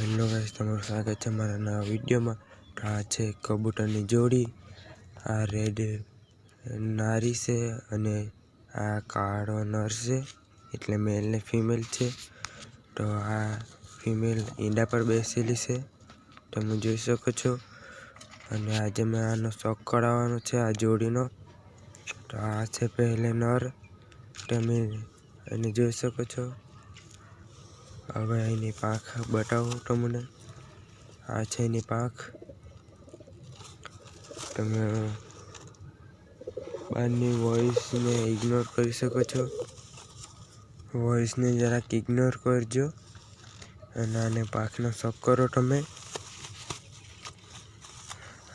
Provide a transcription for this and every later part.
Hello guys, તમારું સ્વાગત છે મારા નવા વિડીયોમાં। તો આ છે કબૂતરની જોડી। આ રેડ નારી છે અને આ કાળો નર છે, એટલે મેલ ને ફિમેલ છે। તો આ ફિમેલ ઈંડા પર બેસેલી છે, તમે જોઈ શકો છો। અને આજે મેં આનો શોખ કરાવવાનો છે આ જોડીનો। તો આ છે પહેલે નર, તમે એને જોઈ શકો છો। હવે એની પાંખ બતાવું તમને। આ છે એની પાંખ, તમે બહારની વોઇસને ઇગ્નોર કરી શકો છો। વોઇસને જરાક ઇગ્નોર કરજો અને આને પાંખનો શોખ કરો તમે।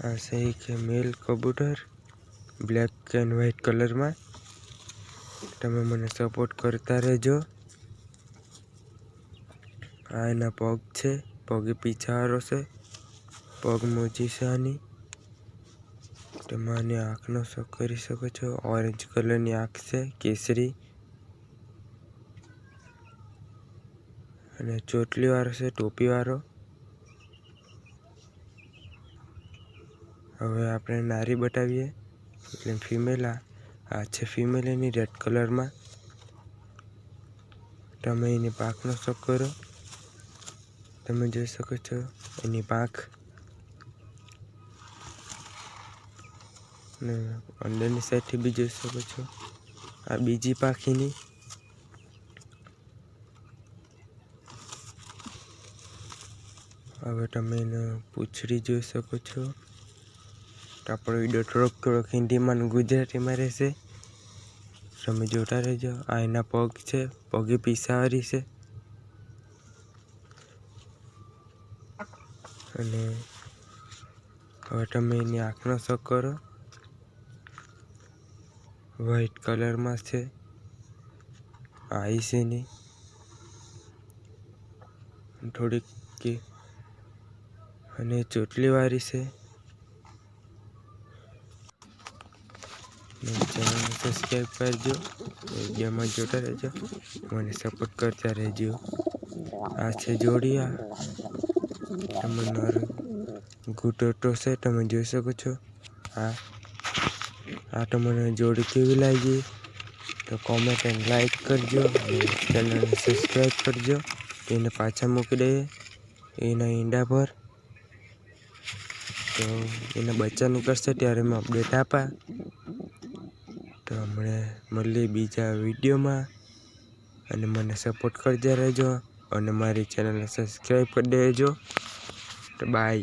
આ છે એક મેલ કબૂતર બ્લેક એન્ડ વ્હાઇટ કલરમાં। તમે મને સપોર્ટ કરતા રહેજો। આ એના પગ છે, પગે પીછાવાળો છે, પગ મોજી છે આની। તમે આની આંખનો શોખ કરી શકો છો। ઓરેન્જ કલરની આંખ છે, કેસરી, અને ચોટલી વાળો છે, ટોપી વાળો। હવે આપણે નારી બતાવીએ, એટલે ફિમેલ। આ છે ફિમેલ એની રેડ કલરમાં। તમે એની પાંખનો શોખ કરો, તમે જોઈ શકો છો એની પાંખ, ને અંદરની સાઈડથી બી જોઈ શકો છો। આ બીજી પાંખ એની। હવે તમે એને પૂંછડી જોઈ શકો છો। તો આપણો વિડીયો થોડોક હિન્દીમાં અને ગુજરાતીમાં રહેશે, તમે જોતા રહેજો। આ એના પગ છે, પગે પીસાવાળી છે। અને હવે તમે એની આંખનો શોખ કરો, વ્હાઇટ કલરમાં છે આઈસ એની, થોડીક અને ચોટલી વાળી છે। ચેનલને સબસ્ક્રાઈબ કરજો, વિડીયોમાં જોતા રહેજો, મને સપોર્ટ કરતા રહેજો। આ છે જોડી। તમે નર ઘૂંટો છે, તમે જોઈ શકો છો। આ તમને જોડી કેવી લાગી તો કોમેન્ટ અને લાઈક કરજો, અને ચેનલને સબસ્ક્રાઈબ કરજો। એને પાછા મૂકી દઈએ એના ઈંડા પર, તો એના બચ્ચા નીકળશે ત્યારે મેં અપડેટ આપા। તો હમણાં મળીએ બીજા વિડીયોમાં, અને મને સપોર્ટ કરતા રહેજો, અને મારી ચેનલને સબસ્ક્રાઈબ કરી દેજો। તો બાય।